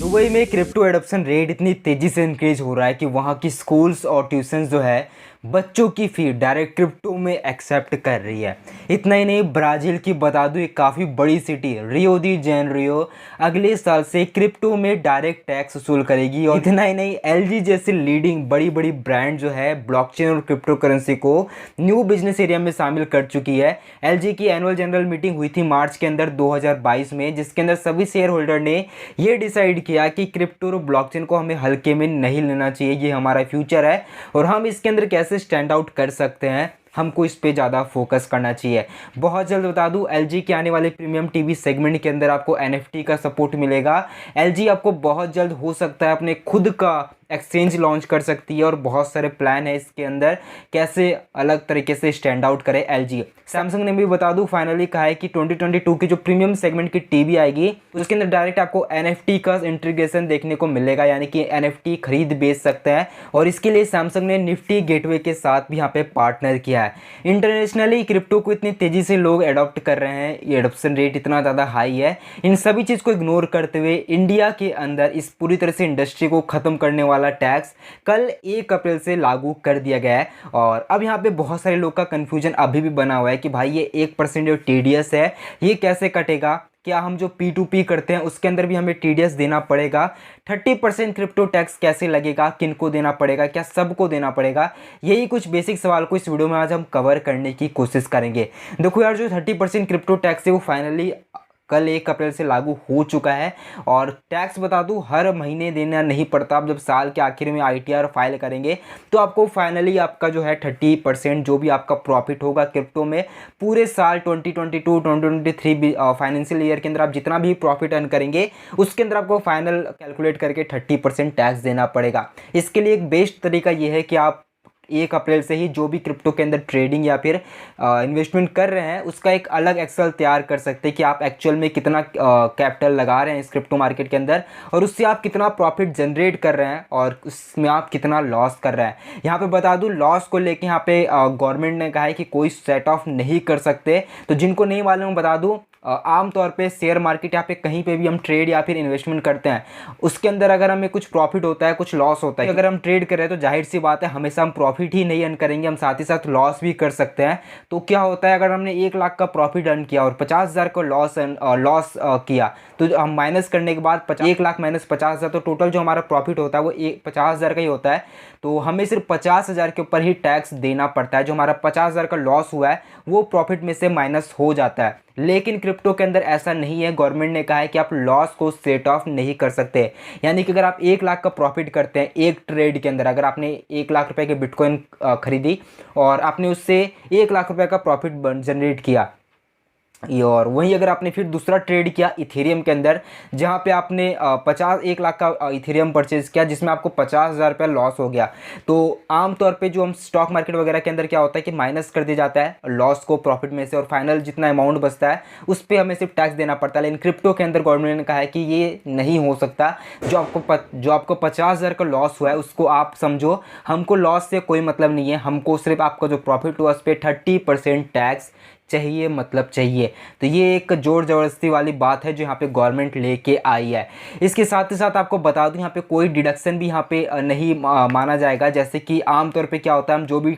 Dubai में crypto adoption rate इतनी तेज़ी से इंक्रीज हो रहा है कि वहाँ की स्कूल्स और ट्यूशन्स जो है बच्चों की फ़ी डायरेक्ट क्रिप्टो में एक्सेप्ट कर रही है। इतना ही नहीं, ब्राज़ील की बता दूँ एक काफ़ी बड़ी सिटी रियो दी जेनेरियो अगले साल से क्रिप्टो में डायरेक्ट टैक्स वसूल करेगी। और इतना ही नहीं, एलजी जैसी लीडिंग बड़ी बड़ी ब्रांड जो है ब्लॉकचेन और क्रिप्टो करेंसी को न्यू बिजनेस एरिया में शामिल कर चुकी है। एलजी की एनुअल जनरल मीटिंग हुई थी मार्च के अंदर 2022 में, जिसके अंदर सभी शेयर होल्डर ने ये डिसाइड किया कि क्रिप्टो और ब्लॉकचेन को हमें हल्के में नहीं लेना चाहिए, ये हमारा फ्यूचर है और हम इसके अंदर कैसे स्टैंड आउट कर सकते हैं, हमको इस पे ज़्यादा फोकस करना चाहिए। बहुत जल्द बता दूं, एलजी के आने वाले प्रीमियम टीवी सेगमेंट के अंदर आपको एनएफटी का सपोर्ट मिलेगा। एलजी आपको बहुत जल्द हो सकता है अपने खुद का एक्सचेंज लॉन्च कर सकती है और बहुत सारे प्लान है इसके अंदर कैसे अलग तरीके से स्टैंड आउट करे एलजी। सैमसंग ने भी बता दूं फाइनली कहा है कि 2022 की जो प्रीमियम सेगमेंट की टीवी आएगी उसके अंदर डायरेक्ट आपको एनएफटी का इंटीग्रेशन देखने को मिलेगा, यानी कि एनएफटी खरीद बेच सकते हैं और इसके लिए सैमसंग ने निफ्टी गेटवे के साथ भी यहाँ पे पार्टनर किया है। इंटरनेशनली क्रिप्टो को इतनी तेज़ी से लोग अडॉप्ट कर रहे हैं, ये एडॉप्शन रेट इतना ज़्यादा हाई है। इन सभी चीज़ को इग्नोर करते हुए इंडिया के अंदर इस पूरी तरह से इंडस्ट्री को ख़त्म करने वाला टैक्स कल 1 अप्रैल से लागू कर दिया गया है। और अब यहाँ पे बहुत सारे लोग का कन्फ्यूजन अभी भी बना हुआ है कि भाई ये 1% जो टीडीएस है ये कैसे कटेगा, क्या हम जो P2P करते हैं उसके अंदर भी हमें टीडीएस देना पड़ेगा, 30% क्रिप्टो टैक्स कैसे लगेगा, किनको देना पड़ेगा, क्या सबको देना पड़ेगा। यही कुछ बेसिक सवाल को इस वीडियो में आज हम कवर करने की कोशिश करेंगे। देखो यार, जो 30% क्रिप्टो टैक्स है वो फाइनली कल 1 अप्रैल से लागू हो चुका है और टैक्स बता दूं हर महीने देना नहीं पड़ता। आप जब साल के आखिर में आईटीआर फाइल करेंगे तो आपको फाइनली आपका जो है 30% जो भी आपका प्रॉफिट होगा क्रिप्टो में पूरे साल 2022-2023 फाइनेंशियल ईयर के अंदर आप जितना भी प्रॉफिट अर्न करेंगे उसके अंदर आपको फाइनल कैलकुलेट करके 30% टैक्स देना पड़ेगा। इसके लिए एक बेस्ट तरीका ये है कि आप 1 अप्रैल से ही जो भी क्रिप्टो के अंदर ट्रेडिंग या फिर इन्वेस्टमेंट कर रहे हैं उसका एक अलग एक्सेल तैयार कर सकते हैं कि आप एक्चुअल में कितना कैपिटल लगा रहे हैं इस क्रिप्टो मार्केट के अंदर और उससे आप कितना प्रॉफिट जनरेट कर रहे हैं और उसमें आप कितना लॉस कर रहे हैं। यहाँ पे बता दूँ, लॉस को लेके यहाँ पे गवर्नमेंट ने कहा है कि कोई सेट ऑफ नहीं कर सकते। तो जिनको नहीं मालूम बता दूँ, आमतौर पे शेयर मार्केट या पे कहीं पे भी हम ट्रेड या फिर इन्वेस्टमेंट करते हैं उसके अंदर अगर हमें कुछ प्रॉफिट होता है कुछ लॉस होता है, अगर हम ट्रेड कर रहे हैं तो जाहिर सी बात है हमेशा हम प्रॉफिट ही नहीं अर्न करेंगे, हम साथ ही साथ लॉस भी कर सकते हैं। तो क्या होता है, अगर हमने 1 लाख का प्रॉफिट अर्न किया और 50,000 का लॉस किया तो हम माइनस करने के बाद 1 लाख माइनस 50,000 तो टोटल जो हमारा प्रॉफिट होता है वो 50,000 का ही होता है। तो हमें सिर्फ 50,000 के ऊपर ही टैक्स देना पड़ता है। जो हमारा 50,000 का लॉस हुआ है वो प्रॉफिट में से माइनस हो जाता है। लेकिन क्रिप्टो के अंदर ऐसा नहीं है। गवर्नमेंट ने कहा है कि आप लॉस को सेट ऑफ नहीं कर सकते, यानी कि अगर आप 1 लाख का प्रॉफिट करते हैं एक ट्रेड के अंदर, अगर आपने 1 लाख रुपए के बिटकॉइन खरीदी और आपने उससे 1 लाख रुपए का प्रॉफिट जनरेट किया और वहीं अगर आपने फिर दूसरा ट्रेड किया इथेरियम के अंदर जहां पे आपने 1 लाख का इथेरियम परचेज किया जिसमें आपको 50,000 रुपया लॉस हो गया, तो आमतौर पे जो हम स्टॉक मार्केट वगैरह के अंदर क्या होता है कि माइनस कर दिया जाता है लॉस को प्रॉफिट में से और फाइनल जितना अमाउंट बचता है उस पर हमें सिर्फ टैक्स देना पड़ता है। लेकिन क्रिप्टो के अंदर गवर्नमेंट ने कहा है कि ये नहीं हो सकता। जो आपको 50,000 का लॉस हुआ है उसको आप समझो, हमको लॉस से कोई मतलब नहीं है, हमको सिर्फ आपका जो प्रॉफिट हुआ उस पर 30% टैक्स चाहिए, मतलब चाहिए। तो ये एक जोर ज़बरदस्ती वाली बात है जो यहाँ पे गवर्नमेंट लेके आई है। इसके साथ ही साथ आपको बता दूँ यहाँ पे कोई डिडक्शन भी यहाँ पे नहीं माना जाएगा। जैसे कि आमतौर पे क्या होता है, हम जो भी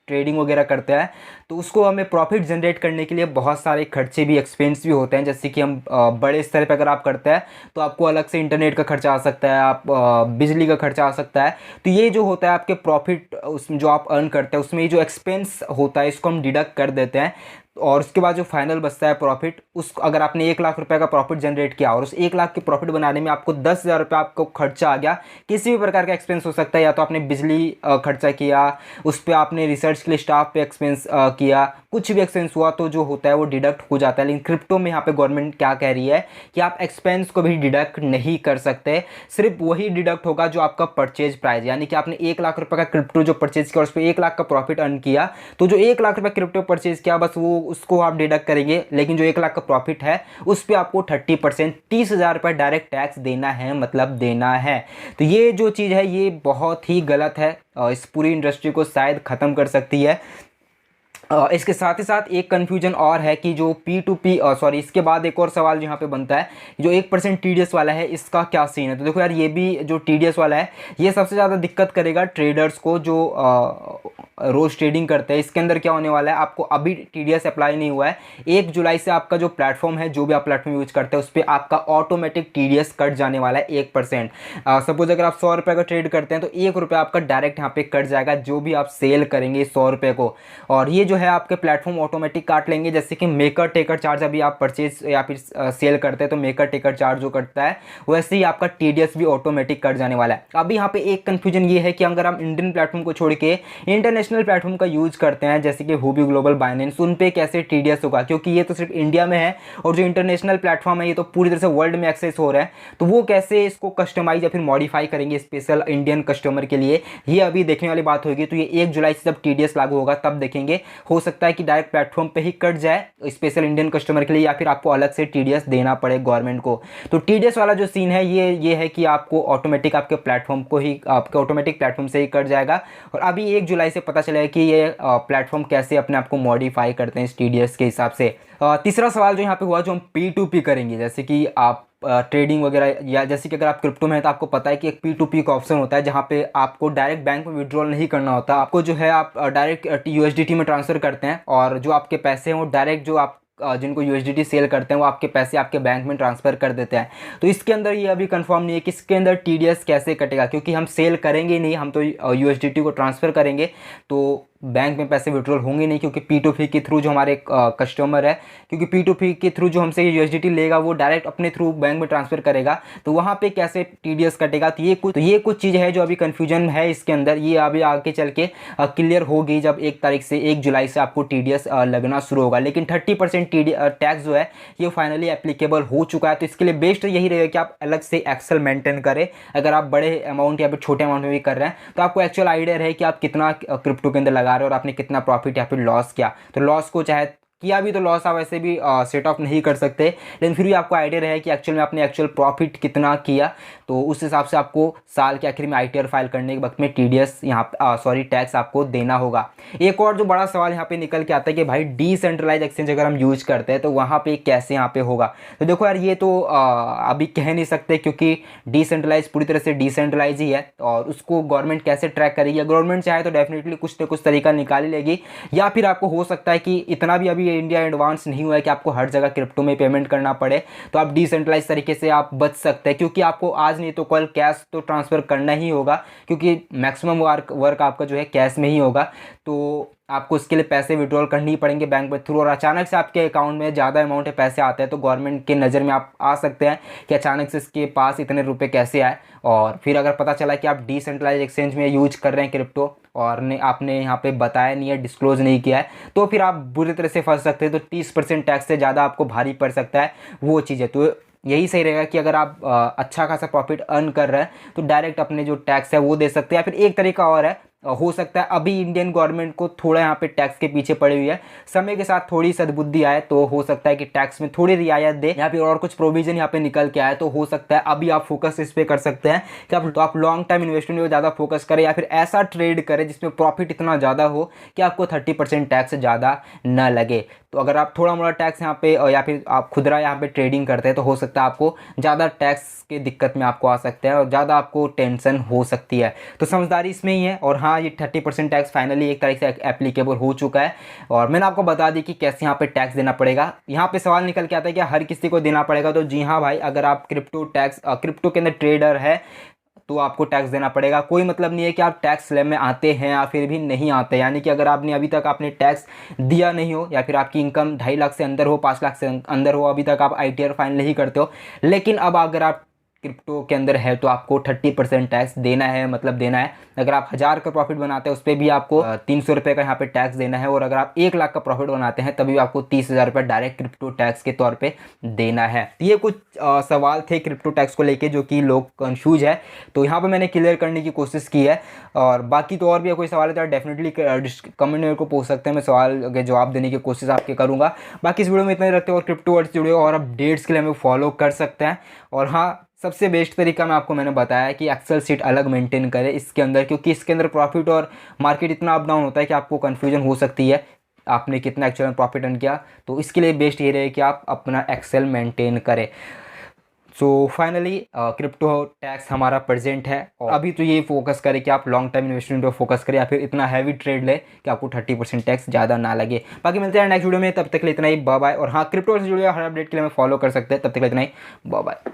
ट्रेडिंग वगैरह करते हैं तो उसको हमें प्रॉफिट जनरेट करने के लिए बहुत सारे खर्चे भी एक्सपेंस भी होते हैं। जैसे कि हम बड़े स्तर पर अगर आप करते हैं तो आपको अलग से इंटरनेट का खर्चा आ सकता है, आप बिजली का खर्चा आ सकता है। तो ये जो होता है आपके प्रॉफिट उसमें जो आप अर्न करते हैं उसमें जो एक्सपेंस होता है इसको हम डिडक्ट कर देते हैं और उसके बाद जो फाइनल बचता है प्रॉफिट, उस अगर आपने 1 लाख रुपए का प्रॉफिट जनरेट किया और उस 1 लाख के प्रॉफिट बनाने में आपको 10,000 रुपये आपको खर्चा आ गया, किसी भी प्रकार का एक्सपेंस हो सकता है, या तो आपने बिजली खर्चा किया, उस पर आपने रिसर्च के लिए स्टाफ पे एक्सपेंस किया, कुछ भी एक्सपेंस हुआ तो जो होता है वो डिडक्ट हो जाता है। लेकिन क्रिप्टो में यहाँ पे गवर्नमेंट क्या कह रही है कि आप एक्सपेंस को भी डिडक्ट नहीं कर सकते, सिर्फ वही डिडक्ट होगा जो आपका परचेज प्राइस, यानी कि आपने 1 लाख रुपये का क्रिप्टो जो परचेज किया और उस पर 1 लाख का प्रॉफिट अर्न किया तो जो 1 लाख रुपये क्रिप्टो परचेज किया बस वो उसको आप डिडक्ट करेंगे। लेकिन जो 1 लाख का प्रॉफिट है उस पर आपको 30% 30,000 रुपये डायरेक्ट टैक्स देना है, मतलब देना है। तो ये जो चीज़ है ये बहुत ही गलत है, इस पूरी इंडस्ट्री को शायद ख़त्म कर सकती है। इसके साथ ही साथ एक कन्फ्यूजन और है कि जो P2P सॉरी इसके बाद एक और सवाल जो यहाँ पे बनता है, जो 1% TDS वाला है इसका क्या सीन है। तो देखो यार, ये भी जो TDS वाला है ये सबसे ज़्यादा दिक्कत करेगा ट्रेडर्स को जो रोज़ ट्रेडिंग करते हैं। इसके अंदर क्या होने वाला है, आपको अभी TDS अप्लाई नहीं हुआ है, 1 जुलाई से आपका जो प्लेटफॉर्म है, जो भी आप प्लेटफॉर्म यूज करते हैं उस पर आपका ऑटोमेटिक TDS कट जाने वाला है 1%। सपोज अगर आप 100 रुपये का ट्रेड करते हैं तो 1 रुपये आपका डायरेक्ट यहाँ पे कट जाएगा, जो भी आप सेल करेंगे 100 रुपये को। और ये जो है आपके प्लेटफॉर्म ऑटोमेटिक काट लेंगे। जैसे कि मेकर टेकर चार्ज अभी आप परचेज या फिर सेल करते हैं तो मेकर टेकर चार्ज जो कटता है, वैसे ही आपका TDS भी ऑटोमेटिक कट जाने वाला है। अभी यहाँ पे एक कंफ्यूजन ये है कि अगर हम इंडियन प्लेटफॉर्म को छोड़ के इंटरनेशनल प्लेटफॉर्म का यूज करते हैं, जैसे कि हुबी ग्लोबल, बाइनेंस, उन पे कैसे TDS होगा, क्योंकि ये तो सिर्फ इंडिया में है और जो इंटरनेशनल प्लेटफॉर्म है ये तो पूरी तरह से वर्ल्ड में एक्सेस हो रहा है। तो वो कैसे इसको कस्टमाइज या फिर मॉडिफाई करेंगे स्पेशल इंडियन कस्टमर के लिए, ये अभी देखने वाली बात होगी। तो ये 1 जुलाई से जब TDS लागू होगा तब देखेंगे। हो सकता है कि डायरेक्ट प्लेटफॉर्म पे ही कट जाए स्पेशल इंडियन कस्टमर के लिए, या फिर आपको अलग से TDS देना पड़े गवर्नमेंट को। तो TDS वाला जो सीन है ये है कि आपको ऑटोमेटिक आपके प्लेटफॉर्म को ही, आपके ऑटोमेटिक प्लेटफॉर्म से ही कट जाएगा। और अभी 1 जुलाई से पता चलेगा कि ये प्लेटफॉर्म कैसे अपने आप को मॉडिफाई करते हैं इस TDS के हिसाब से। तीसरा सवाल जो यहाँ पे हुआ, जो हम P2P करेंगे, जैसे कि आप ट्रेडिंग वगैरह, या जैसे कि अगर आप क्रिप्टो में है तो आपको पता है कि एक P2P का ऑप्शन होता है जहाँ पे आपको डायरेक्ट बैंक में विड्रॉल नहीं करना होता। आपको जो है आप डायरेक्ट USDT में ट्रांसफ़र करते हैं और जो आपके पैसे हैं वो डायरेक्ट जो आप जिनको USDT सेल करते हैं वो आपके पैसे आपके बैंक में ट्रांसफ़र कर देते हैं। तो इसके अंदर ये अभी कंफर्म नहीं है कि इसके अंदर TDS कैसे कटेगा, क्योंकि हम सेल करेंगे नहीं, हम तो USDT को ट्रांसफ़र करेंगे तो बैंक में पैसे विड्रॉल होंगे नहीं, क्योंकि P2P के थ्रू जो हमारे कस्टमर है, क्योंकि P2P के थ्रू जो हमसे USDT लेगा वो डायरेक्ट अपने थ्रू बैंक में ट्रांसफ़र करेगा, तो वहाँ पे कैसे TDS कटेगा। तो ये कुछ चीज़ है जो अभी कन्फ्यूजन है इसके अंदर। ये अभी आगे चल के क्लियर होगी जब 1 जुलाई से आपको TDS लगना शुरू होगा। लेकिन 30% टैक्स जो है ये फाइनली एप्लीकेबल हो चुका है। तो इसके लिए बेस्ट यही रहेगा कि आप अलग से एक्सेल मेंटेन करें। अगर आप बड़े अमाउंट या फिर छोटे अमाउंट में भी कर रहे हैं तो आपको एक्चुअल आइडिया रहे कि आप कितना क्रिप्टो के अंदर लगा रहे हो और आपने कितना प्रॉफिट या फिर लॉस किया। तो लॉस को चाहे किया भी तो लॉस आप वैसे भी सेट ऑफ नहीं कर सकते, लेकिन फिर भी आपको आइडिया रहे कि एक्चुअल में आपने एक्चुअल प्रॉफिट कितना किया। तो उस हिसाब से आपको साल के आखिर में ITR फाइल करने के वक्त में TDS टैक्स आपको देना होगा। एक और जो बड़ा सवाल यहाँ पे निकल के आता है कि भाई डिसेंट्रलाइज एक्सचेंज अगर हम यूज करते हैं तो वहाँ पे कैसे यहाँ पे होगा। तो देखो यार, ये तो अभी कह नहीं सकते, क्योंकि डिसेंट्रलाइज पूरी तरह से डिसेंट्रलाइज ही है और उसको गवर्नमेंट कैसे ट्रैक करेगी। गवर्नमेंट चाहे तो डेफिनेटली कुछ ना कुछ तरीका निकाल ही लेगी, या फिर आपको हो सकता है कि इतना भी अभी इंडिया एडवांस नहीं हुआ है कि आपको हर जगह क्रिप्टो में पेमेंट करना पड़े, तो आप डिसेंट्रलाइज तरीके से आप बच सकते हैं, क्योंकि आपको आज नहीं तो कल कैश तो ट्रांसफ़र करना ही होगा, क्योंकि मैक्सिमम वर्क आपका जो है कैश में ही होगा। तो आपको इसके लिए पैसे विड्रॉल करने ही पड़ेंगे बैंक में थ्रू, और अचानक से आपके अकाउंट में ज़्यादा अमाउंट है पैसे आते हैं तो गवर्नमेंट के नज़र में आप आ सकते हैं कि अचानक से इसके पास इतने रुपए कैसे आए। और फिर अगर पता चला कि आप डिसेंट्रलाइज एक्सचेंज में यूज कर रहे हैं क्रिप्टो और आपने यहाँ पे बताया नहीं है, डिस्क्लोज नहीं किया है, तो फिर आप बुरी तरह से फंस सकते हैं। तो 30% टैक्स से ज़्यादा आपको भारी पड़ सकता है वो चीज़ है। तो यही सही रहेगा कि अगर आप अच्छा खासा प्रॉफिट अर्न कर रहे हैं तो डायरेक्ट अपने जो टैक्स है वो दे सकते हैं। या फिर एक तरीका और है, हो सकता है अभी इंडियन गवर्नमेंट को थोड़ा यहाँ पे टैक्स के पीछे पड़ी हुई है, समय के साथ थोड़ी सद्बुद्धि आए तो हो सकता है कि टैक्स में थोड़ी रियायत दे या फिर और कुछ प्रोविजन यहाँ पे निकल के आए, तो हो सकता है अभी आप फोकस इस पे कर सकते हैं कि आप लॉन्ग टर्म इन्वेस्टमेंट में ज़्यादा फोकस करें, या फिर ऐसा ट्रेड करें जिसमें प्रॉफिट इतना ज़्यादा हो कि आपको 30% टैक्स ज़्यादा न लगे। तो अगर आप थोड़ा मोड़ा टैक्स यहाँ पे या फिर आप खुदरा यहाँ पे ट्रेडिंग करते हैं तो हो सकता है आपको ज़्यादा टैक्स के दिक्कत में आपको आ सकते हैं और ज़्यादा आपको टेंशन हो सकती है। तो समझदारी इसमें ही है। और हाँ, ये 30% टैक्स फाइनली एक तारीख से एप्लीकेबल हो चुका है और मैंने आपको बता दी कि कैसे यहाँ पे टैक्स देना पड़ेगा। यहाँ पे सवाल निकल के आता है कि हर किसी को देना पड़ेगा, तो जी हाँ भाई, अगर आप क्रिप्टो के अंदर ट्रेडर है तो आपको टैक्स देना पड़ेगा। कोई मतलब नहीं है कि आप टैक्स स्लैब में आते हैं या फिर भी नहीं आते, यानी कि अगर आपने अभी तक आपने टैक्स दिया नहीं हो या फिर आपकी इनकम 2.5 लाख से अंदर हो, 5 लाख से अंदर हो, अभी तक आप ITR फाइल नहीं करते हो, लेकिन अब अगर आप क्रिप्टो के अंदर है तो आपको 30% टैक्स देना है, मतलब देना है। अगर आप 1000 का प्रॉफिट बनाते हैं उस पर भी आपको 300 रुपये का यहाँ पे टैक्स देना है, और अगर आप 1 लाख का प्रॉफिट बनाते हैं तभी आपको 30,000 रुपये डायरेक्ट क्रिप्टो टैक्स के तौर पे देना है। ये कुछ सवाल थे क्रिप्टो टैक्स को लेके जो कि लोग कंफ्यूज है, तो यहाँ पर मैंने क्लियर करने की कोशिश की है। और बाकी तो और भी कोई सवाल है तो डेफिनेटली कमेंट में को पूछ सकते हैं, मैं सवाल के जवाब देने की कोशिश आपके करूँगा। बाकी इस वीडियो में इतना ही रखते हैं और क्रिप्टो वर्ड्स जुड़े और अपडेट्स के लिए हमें फॉलो कर सकते हैं। और हाँ, सबसे बेस्ट तरीका मैंने बताया कि एक्सेल सीट अलग मेंटेन करें इसके अंदर, क्योंकि इसके अंदर प्रॉफिट और मार्केट इतना अप डाउन होता है कि आपको कन्फ्यूजन हो सकती है। आपने कितना एक्चुअल में प्रॉफिट अर्न किया। तो इसके लिए बेस्ट ये रहे कि आप अपना एक्सेल मेंटेन करें। सो फाइनली क्रिप्टो टैक्स हमारा प्रेजेंट है, और अभी तो ये फोकस करें कि आप लॉन्ग टर्म इन्वेस्टमेंट पर फोकस करें, या फिर इतना हैवी ट्रेड ले कि आपको 30% टैक्स ज़्यादा ना लगे। बाकी मिलते हैं नेक्स्ट वीडियो में, तब तक के लिए इतना ही, बाय बाय। और हाँ, क्रिप्टो से जुड़े हर अपडेट के लिए हमें फॉलो कर सकते हैं। तब तक के लिए इतना ही, बाय बाय।